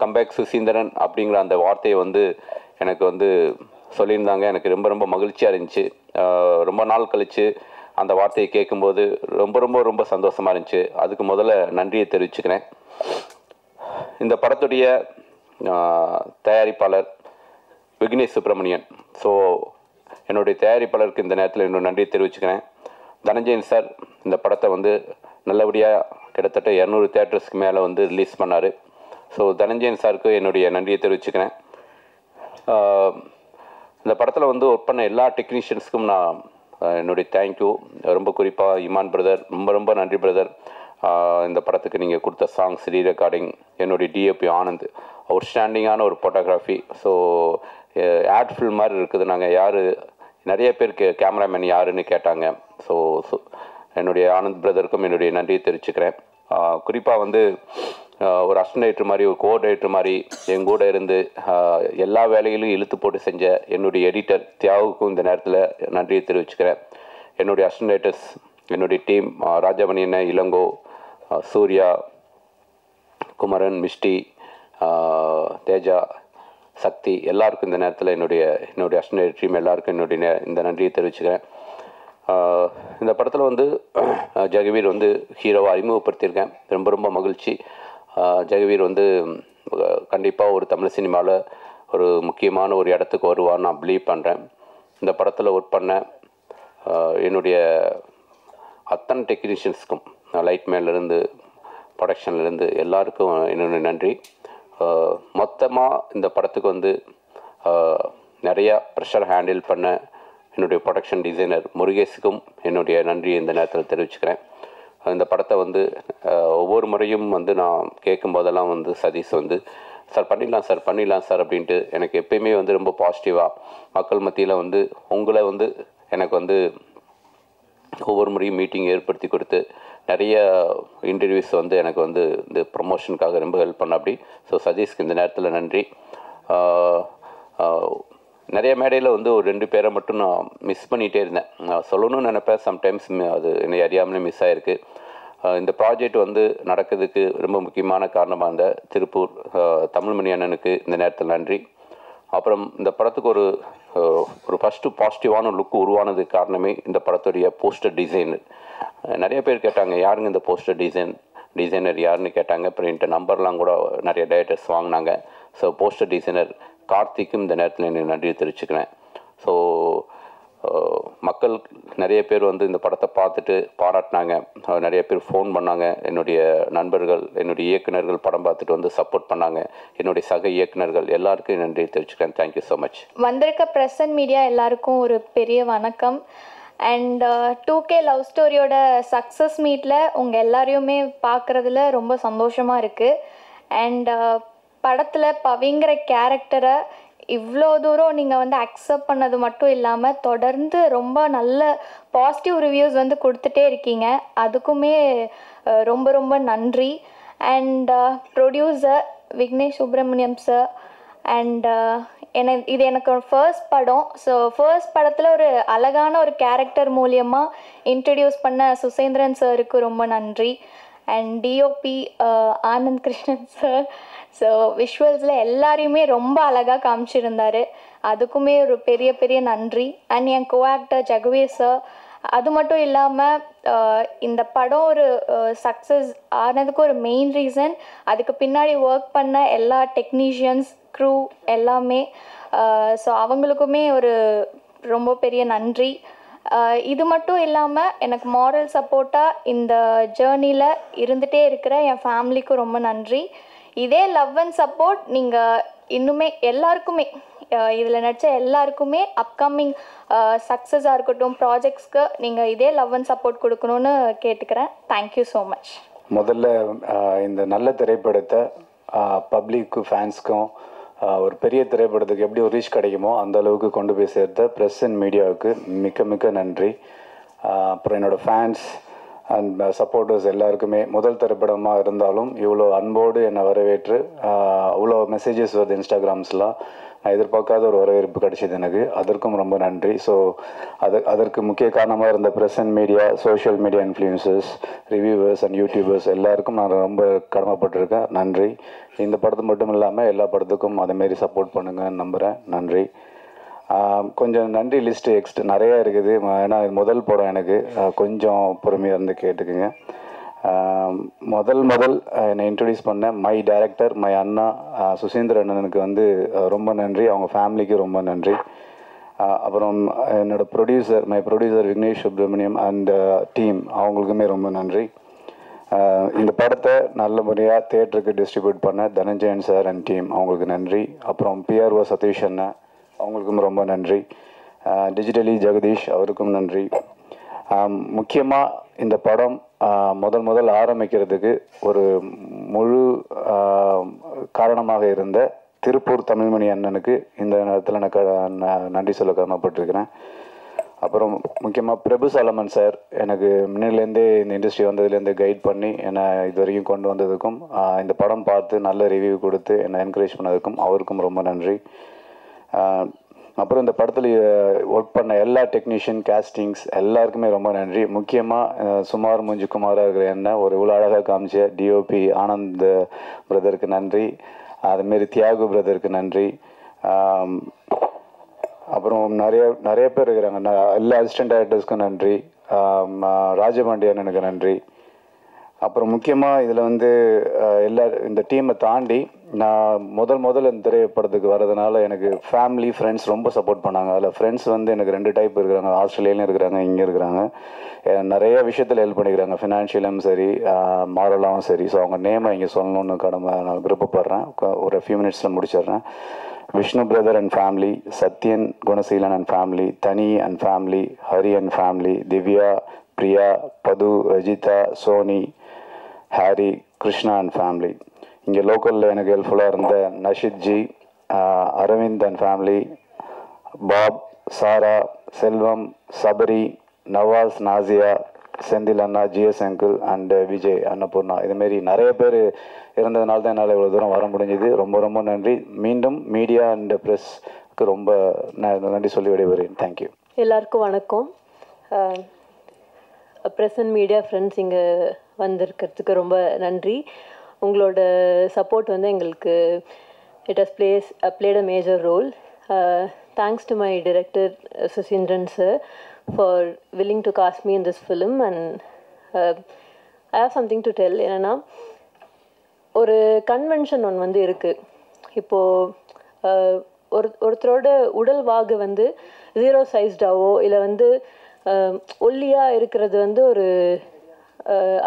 Comeback Suseenthiran அப்படிங்கிற அந்த வார்த்தையை வந்து எனக்கு வந்து சொல்லியிருந்தாங்க. எனக்கு ரொம்ப ரொம்ப மகிழ்ச்சியாக இருந்துச்சு. ரொம்ப நாள் கழித்து அந்த வார்த்தையை கேட்கும்போது ரொம்ப ரொம்ப ரொம்ப சந்தோஷமாக இருந்துச்சு. அதுக்கு முதல்ல நன்றியை தெரிவிச்சுக்கிறேன். இந்த படத்துடைய தயாரிப்பாளர் விக்னேஷ் சுப்ரமணியன். ஸோ என்னுடைய தயாரிப்பாளருக்கு இந்த நேரத்தில் இன்னும் நன்றியை தெரிவிச்சுக்கிறேன். தனஞ்சயன் சார் இந்த படத்தை வந்து நல்லபடியாக கிட்டத்தட்ட 200 தியேட்டர்ஸ்க்கு மேலே வந்து ரிலீஸ் பண்ணார். ஸோ தனஞ்சயன் சாருக்கு என்னுடைய நன்றியை தெரிவிச்சுக்கிறேன். இந்த படத்தில் வந்து ஒர்க் பண்ண எல்லா டெக்னீஷியன்ஸ்க்கும் நான் என்னுடைய தேங்க்யூ. ரொம்ப குறிப்பாக இமான் பிரதர், ரொம்ப ரொம்ப நன்றி பிரதர். இந்த படத்துக்கு நீங்கள் கொடுத்த சாங்ஸ், ரீ ரெக்கார்டிங், என்னுடைய டிஓபி ஆனந்த், அவுட்ஸ்டாண்டிங்கான ஒரு ஃபோட்டோகிராஃபி. ஸோ ஆட் ஃபில்ம் மாதிரி இருக்குது. நாங்கள் யார், நிறைய பேருக்கு கேமராமேன் யாருன்னு கேட்டாங்க. ஸோ என்னுடைய ஆனந்த் பிரதருக்கும் என்னுடைய நன்றியை தெரிவிச்சுக்கிறேன். குறிப்பாக வந்து ஒரு அசிஸ்டன்ட் மாதிரி, ஒரு கோஆர்டினேட்டர் மாதிரி எங்கூட இருந்து எல்லா வேலையிலும் இழுத்து போட்டு செஞ்ச என்னுடைய எடிட்டர் தியாகுக்கும் இந்த நேரத்தில் நன்றியை தெரிவிச்சுக்கிறேன். என்னுடைய அசிஸ்டன்டேட்டர்ஸ், என்னுடைய டீம் ராஜமணி அண்ணன், இளங்கோ, சூர்யா, குமரன், மிஸ்டி, தேஜா, சக்தி, எல்லாருக்கும் இந்த நேரத்தில் என்னுடைய அசிஸ்டன்ட் டீம் எல்லாருக்கும் என்னுடைய இந்த நன்றியை தெரிவிச்சுக்கிறேன். இந்த படத்தில் வந்து ஜெகவீர் வந்து ஹீரோவை அறிமுகப்படுத்தியிருக்கேன். ரொம்ப ரொம்ப மகிழ்ச்சி. ஜெகவீர் வந்து கண்டிப்பாக ஒரு தமிழ் சினிமாவில் ஒரு முக்கியமான ஒரு இடத்துக்கு வருவான்னு நான் பிலீவ் பண்ணுறேன். இந்த படத்தில் ஒர்க் பண்ண என்னுடைய அத்தனை டெக்னீஷியன்ஸ்க்கும், லைட்மேன்லேருந்து ப்ரொடக்ஷன்லேருந்து எல்லாருக்கும் என்னுடைய நன்றி. மொத்தமாக இந்த படத்துக்கு வந்து நிறையா ப்ரெஷர் ஹேண்டில் பண்ண என்னுடைய ப்ரொடக்ஷன் டிசைனர் முருகேஷுக்கும் என்னுடைய நன்றியை இந்த நேரத்தில் தெரிவிச்சுக்கிறேன். இந்த படத்தை வந்து ஒவ்வொரு முறையும் வந்து நான் கேட்கும்போதெல்லாம் வந்து சதீஷ் வந்து சார் பண்ணிடலாம் சார் அப்படின்ட்டு எனக்கு எப்பயுமே வந்து ரொம்ப பாசிட்டிவாக மக்கள் மத்தியில் வந்து உங்களை வந்து எனக்கு வந்து ஒவ்வொரு முறையும் மீட்டிங் ஏற்படுத்தி கொடுத்து நிறைய இன்டர்வியூஸ் வந்து எனக்கு வந்து இந்த ப்ரமோஷனுக்காக ரொம்ப ஹெல்ப் பண்ண அப்படி. ஸோ சதீஷ்க்கு இந்த நேரத்தில் நன்றி. நிறைய மேடையில் வந்து ஒரு 2 பேரை மட்டும் நான் மிஸ் பண்ணிகிட்டே இருந்தேன். நான் சொல்லணும்னு நினைப்பேன், சம்டைம்ஸ் அது என்னை அறியாமலே மிஸ் ஆகிருக்கு. இந்த ப்ராஜெக்ட் வந்து நடக்கிறதுக்கு ரொம்ப முக்கியமான காரணமாக இருந்த திருப்பூர் தமிழ்மணி அண்ணனுக்கு இந்த நேரத்தில் நன்றி. அப்புறம் இந்த படத்துக்கு ஒரு ஃபஸ்ட்டு பாசிட்டிவான லுக் உருவானதுக்கு காரணமே இந்த படத்துடைய போஸ்டர் டிசைன். நிறைய பேர் கேட்டாங்க, யாருங்க இந்த போஸ்டர் டிசைனர் யாருன்னு கேட்டாங்க. அப்புறம் என்கிட்ட நம்பர்லாம் கூட நிறைய டைரக்டர்ஸ் வாங்கினாங்க. ஸோ போஸ்டர் டிசைனர் கார்த்திக்கும் இந்த நேரத்தில் எனக்கு நன்றியை தெரிவிச்சுக்கிறேன். ஸோ மக்கள் நிறைய பேர் வந்து இந்த படத்தை பார்த்துட்டு பாராட்டினாங்க. நிறைய பேர் ஃபோன் பண்ணாங்க. என்னுடைய நண்பர்கள், என்னுடைய இயக்குநர்கள் படம் பார்த்துட்டு வந்து சப்போர்ட் பண்ணாங்க. என்னுடைய சக இயக்குநர்கள் எல்லாருக்கும் நன்றியை தெரிவிச்சுக்கிறேன். Thank you so much. வந்திருக்க ப்ரெஸ் அண்ட் மீடியா எல்லாருக்கும் ஒரு பெரிய வணக்கம். அண்ட் 2K லவ் ஸ்டோரியோட சக்ஸஸ் மீட்டில் உங்கள் எல்லாரையுமே பார்க்குறதுல ரொம்ப சந்தோஷமாக இருக்குது. அண்ட் படத்தில் பவிங்கிற கேரக்டரை இவ்வளோ தூரம் நீங்கள் வந்து அக்செப்ட் பண்ணது மட்டும் இல்லாமல் தொடர்ந்து ரொம்ப நல்ல பாசிட்டிவ் ரிவ்யூஸ் வந்து கொடுத்துட்டே இருக்கீங்க. அதுக்குமே ரொம்ப ரொம்ப நன்றி. And producer Vignesh Subramaniam sir. And இது எனக்கு ஃபர்ஸ்ட் படம். ஸோ ஃபர்ஸ்ட் படத்தில் ஒரு அழகான ஒரு கேரக்டர் மூலியமாக இன்ட்ரடியூஸ் பண்ண சுசேந்திரன் சாருக்கு ரொம்ப நன்றி. And DOP Anand Krishnan sir. So விஷுவல்ஸில் எல்லாரையுமே ரொம்ப அழகாக காமிச்சிருந்தார். அதுக்குமே ஒரு பெரிய பெரிய நன்றி. அண்ட் என் கோஆக்டர் ஜெகவீர் சார். அது மட்டும் இல்லாமல் இந்த படம் ஒரு சக்ஸஸ் ஆனதுக்கு ஒரு மெயின் ரீசன் அதுக்கு பின்னாடி ஒர்க் பண்ண எல்லா டெக்னீஷியன்ஸ், க்ரூ எல்லாமே. ஸோ அவங்களுக்குமே ஒரு ரொம்ப பெரிய நன்றி. இது மட்டும் இல்லாமல் எனக்கு மாரல் சப்போர்ட்டாக இந்த ஜேர்னியில் இருந்துகிட்டே இருக்கிற என் ஃபேமிலிக்கும் ரொம்ப நன்றி. இதே லவ் அண்ட் சப்போர்ட் நீங்கள் இன்னுமே எல்லாருக்குமே, இதில் நடித்த எல்லாருக்குமே அப்கமிங் சக்ஸஸாக இருக்கட்டும், ப்ராஜெக்ட்ஸ்க்கு நீங்கள் இதே லவ் அண்ட் சப்போர்ட் கொடுக்கணுன்னு கேட்டுக்கிறேன். Thank you so much. முதல்ல இந்த நல்ல திரைப்படத்தை பப்ளிக்கு, ஃபேன்ஸ்க்கும் ஒரு பெரிய திரைப்படத்துக்கு எப்படி ஒரு ரீச் கிடைக்குமோ அந்த அளவுக்கு கொண்டு போய் சேர்த்த ப்ரெஸ் அண்ட் மீடியாவுக்கு மிக்க மிக்க நன்றி. அப்புறம் என்னோடய ஃபேன்ஸ் அண்ட் சப்போர்ட்டர்ஸ் எல்லாருக்குமே முதல் திரைப்படமாக இருந்தாலும் இவ்வளோ அன்போடு என்னை வரவேற்று அவ்வளோ மெசேஜஸ் வருது இன்ஸ்டாகிராம்ஸ்லாம். நான் எதிர்பார்க்காத ஒரு வரவேற்பு கிடைச்சிது எனக்கு. அதற்கும் ரொம்ப நன்றி. ஸோ அதற்கு முக்கிய காரணமாக இருந்த press and media, social media influencers, reviewers and YouTubers எல்லாருக்கும் நான் ரொம்ப கடமைப்பட்டிருக்கேன். நன்றி. இந்த படத்து மட்டும் இல்லாமல் எல்லா படத்துக்கும் அதேமாரி சப்போர்ட் பண்ணுங்கன்னு நம்புகிறேன். நன்றி. கொஞ்சம் நன்றி லிஸ்ட்டு நிறையா இருக்குது. ஏன்னா இது முதல் படம் எனக்கு. கொஞ்சம் பொறுமையாக இருந்து கேட்டுக்குங்க. முதல் என்னை இன்ட்ரடியூஸ் பண்ண மை டைரக்டர், மை அண்ணா சுசீந்திர அண்ணனுக்கு வந்து ரொம்ப நன்றி. அவங்க ஃபேமிலிக்கு ரொம்ப நன்றி. அப்புறம் என்னோடய producer, my producer Vignesh Subramaniam and team, அவங்களுக்குமே ரொம்ப நன்றி. இந்த படத்தை நல்ல முறையாக தியேட்டருக்கு டிஸ்ட்ரிபியூட் பண்ண தனஞ்சயன் சார் அண்ட் டீம், அவங்களுக்கு நன்றி. அப்புறம் பிஆர்ஓ சதீஷ் அண்ணன், அவங்களுக்கும் ரொம்ப நன்றி. டிஜிட்டலி ஜெகதீஷ், அவருக்கும் நன்றி. முக்கியமாக இந்த படம் முதல் ஆரம்பிக்கிறதுக்கு ஒரு முழு காரணமாக இருந்த திருப்பூர் தமிழ்மணி அண்ணனுக்கு இந்த நேரத்தில் நான் நன்றி சொல்ல கடமைப்பட்டிருக்கிறேன். அப்புறம் முக்கியமாக பிரபு சாலமன் சார், எனக்கு முன்னிலேருந்தே இந்த இண்டஸ்ட்ரி வந்ததுலேருந்து கைட் பண்ணி என்னை இது வரைக்கும் கொண்டு வந்ததுக்கும், இந்த படம் பார்த்து நல்ல ரிவ்யூ கொடுத்து என்னை என்கரேஜ் பண்ணதுக்கும் அவருக்கும் ரொம்ப நன்றி. அப்புறம் இந்த படத்தில் ஒர்க் பண்ண எல்லா டெக்னீஷியன், கேஸ்டிங்ஸ் எல்லாருக்குமே ரொம்ப நன்றி. முக்கியமாக சுமார் மூஞ்சி குமாராக இருக்கிற என்ன ஒரு இவ்வளோ அழகாக காமிச்ச டிஓபி ஆனந்த் பிரதருக்கு நன்றி. அதுமாரி தியாகு பிரதருக்கு நன்றி. அப்புறம் நிறைய பேர் இருக்கிறாங்க. எல்லா அசிஸ்டன்ட் டைரக்டர்ஸ்க்கும் நன்றி. ராஜபாண்டியன் எனக்கு நன்றி. அப்புறம் முக்கியமாக இதில் வந்து இந்த டீமை தாண்டி நான் முதல் இந்த திரைப்படத்துக்கு வர்றதுனால எனக்கு ஃபேமிலி, ஃப்ரெண்ட்ஸ் ரொம்ப சப்போர்ட் பண்ணாங்க. அதில் ஃப்ரெண்ட்ஸ் வந்து எனக்கு 2 டைப் இருக்கிறாங்க. ஆஸ்திரேலியாலையும் இருக்கிறாங்க, இங்கே இருக்கிறாங்க. நிறைய விஷயத்தில் ஹெல்ப் பண்ணிக்கிறாங்க, ஃபினான்ஷியலும் சரி, மாரலாகவும் சரி. ஸோ அவங்க நேமை இங்கே சொல்லணும்னு நான் விருப்பப்படுறேன். ஒரு ஃபியூ மினிட்ஸில் முடிச்சிடுறேன். Vishnu brother and family, Sathyan Gunaseelan and family, Thani and family, Hari and family, Divya, Priya, Padhu, Rajitha, Soni, Harry, Krishna and family. இங்கே லோக்கலில் எனக்கு ஹெல்ப்ஃபுல்லாக இருந்த Nashith ji, Aravind and family, Bob, Sarah, Selvam, Sabari, Nawaz, Nasia, Senthil அண்ணா, GS uncle and Vijay, Annapurna, இதுமாரி நிறைய பேர் இருந்ததுனால தான் என்னால் இவ்வளோ தூரம் வர முடிஞ்சது. ரொம்ப நன்றி. மீண்டும் மீடியா அண்ட் ப்ரெஸ்க்கு ரொம்ப நன்றி சொல்லி விடைபெறுகிறேன். தேங்க்யூ. எல்லாருக்கும் வணக்கம். ப்ரெஸ் அண்ட் மீடியா ஃப்ரெண்ட்ஸ் இங்கே வந்திருக்கிறதுக்கு ரொம்ப நன்றி. உங்களோட சப்போர்ட் வந்து எங்களுக்கு it has played a major role. Thanks to my director Susindran sir for willing to cast me in this film, and I have something to tell. என்னன்னா ஒரு convention ஒன்று வந்து இருக்குது. இப்போது ஒருத்தரோட உடல் வாகு வந்து 0 சைஸ்டாவோ இல்லை வந்து ஒல்லியாக இருக்கிறது வந்து ஒரு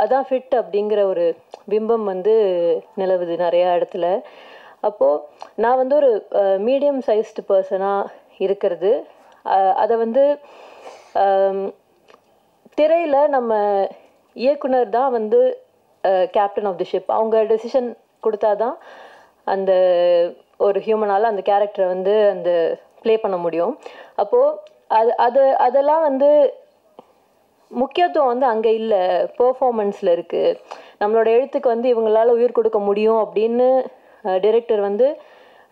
அதான் ஃபிட் அப்படிங்கிற ஒரு பிம்பம் வந்து நிலவுது நிறையா இடத்துல. அப்போது நான் வந்து ஒரு மீடியம் சைஸ்டு பர்சனாக இருக்கிறது, அதை வந்து திரையில் நம்ம இயக்குனர் தான் வந்து கேப்டன் ஆஃப் தி ஷிப். அவங்க டெசிஷன் கொடுத்தா தான் அந்த ஒரு ஹியூமனால் அந்த கேரக்டரை வந்து அந்த ப்ளே பண்ண முடியும். அப்போது அதெல்லாம் வந்து முக்கியத்துவம் வந்து அங்கே இல்லை, பெர்ஃபார்மன்ஸில் இருக்குது. நம்மளோட எழுத்துக்கு வந்து இவங்களால உயிர் கொடுக்க முடியும் அப்படின்னு டைரக்டர் வந்து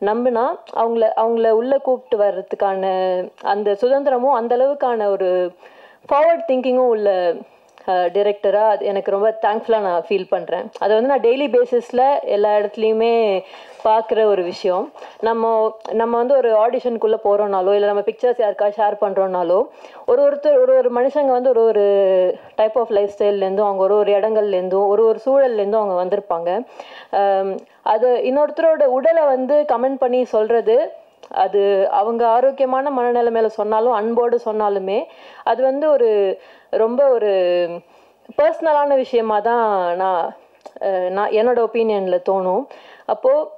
நம்பினா அவங்கள உள்ளே கூப்பிட்டு வர்றதுக்கான அந்த சுதந்திரமும் அந்தளவுக்கான ஒரு ஃபார்வர்ட் திங்கிங்கும் உள்ள டைரக்டராக அது எனக்கு ரொம்ப தேங்க்ஃபுல்லாக நான் ஃபீல் பண்ணுறேன். அதை வந்து நான் டெய்லி பேசிஸில் எல்லா இடத்துலையுமே பார்க்குற ஒரு விஷயம். நம்ம வந்து ஒரு ஆடிஷனுக்குள்ளே போகிறோன்னாலோ இல்லை நம்ம பிக்சர்ஸ் யாருக்கா ஷேர் பண்ணுறோன்னாலோ ஒரு மனுஷங்க வந்து ஒரு டைப் ஆஃப் லைஃப் ஸ்டைல்லேருந்தும் அவங்க ஒரு இடங்கள்லேருந்தும் ஒரு சூழல்லேருந்தும் அவங்க வந்திருப்பாங்க. அது இன்னொருத்தரோட உடலை வந்து கமெண்ட் பண்ணி சொல்கிறது, அது அவங்க ஆரோக்கியமான மனநிலைமையில சொன்னாலும் அன்போடு சொன்னாலுமே அது வந்து ரொம்ப ஒரு பர்சனலான விஷயமா தான் நான் என்னோட ஒப்பீனியனில் தோணும். அப்போது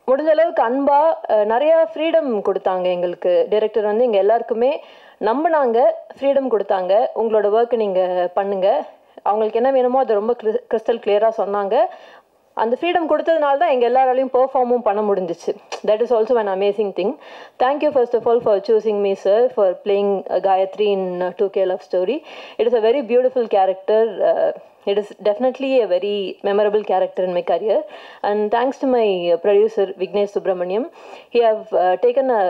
முடிஞ்ச அளவுக்கு அன்பாக நிறையா ஃப்ரீடம் கொடுத்தாங்க எங்களுக்கு. டைரக்டர் வந்து எங்கள் எல்லாருக்குமே நம்பினாங்க, ஃப்ரீடம் கொடுத்தாங்க. உங்களோட ஒர்க்கு நீங்கள் பண்ணுங்கள், அவங்களுக்கு என்ன வேணுமோ அதை ரொம்ப கிறிஸ்டல் கிளியராக சொன்னாங்க. அந்த ஃப்ரீடம் கொடுத்ததுனால தான் எங்கள் எல்லாராலையும் பெர்ஃபார்மும் பண்ண முடிஞ்சிச்சு. That is also an amazing thing. Thank you first of all for choosing me sir for playing Gayathri in 2K Love Story. It is a very beautiful character. It is definitely a very memorable character in my career. And thanks to my producer, Vignesh Subramaniam, he have taken a...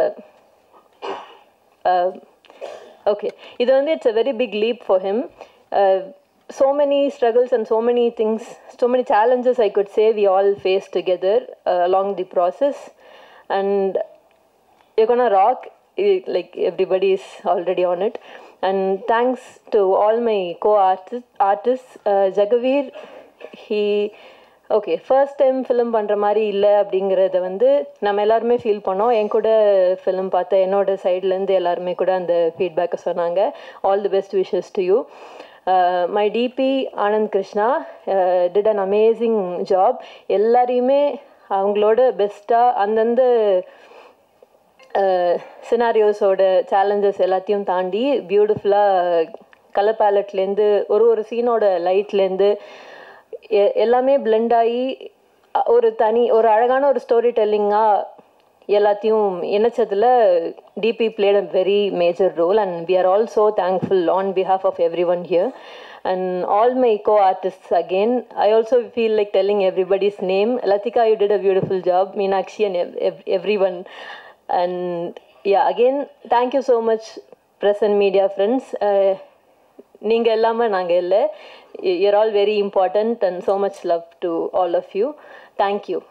okay, it's a very big leap for him. So many struggles and so many things, so many challenges I could say we all faced together along the process. And you're gonna rock, like everybody is already on it. And thanks to all my co-artists. Jagaveer, he okay first time film பண்ணுற மாதிரி இல்லை அப்படிங்கிறத வந்து நம்ம எல்லாருமே feel பண்ணோம். என் கூட film பார்த்த என்னோட சைட்லேருந்து எல்லாருமே கூட அந்த ஃபீட்பேக்கை சொன்னாங்க. All the best wishes to you. My DP Anand Krishna did an amazing job. எல்லாரையுமே அவங்களோட பெஸ்ட்டாக அந்தந்த சினாரியோஸோட சேலஞ்சஸ் எல்லாத்தையும் தாண்டி பியூட்டிஃபுல்லாக கலர் பேலட்லேருந்து ஒரு சீனோட லைட்லேருந்து எல்லாமே பிளெண்ட் ஆகி ஒரு அழகான ஒரு ஸ்டோரி டெல்லிங்காக எல்லாத்தையும் இணைச்சதில் DP played a very major role. And we are all so thankful on behalf of everyone here. And all my co-artists again, I also feel like telling everybody's name. Latika, you did a beautiful job. Meenakshi and everyone. And yeah, again, thank you so much, press and media friends. நீங்கள் இல்லாமல் நாங்கள் இல்லை. You're all very important and so much love to all of you. Thank you.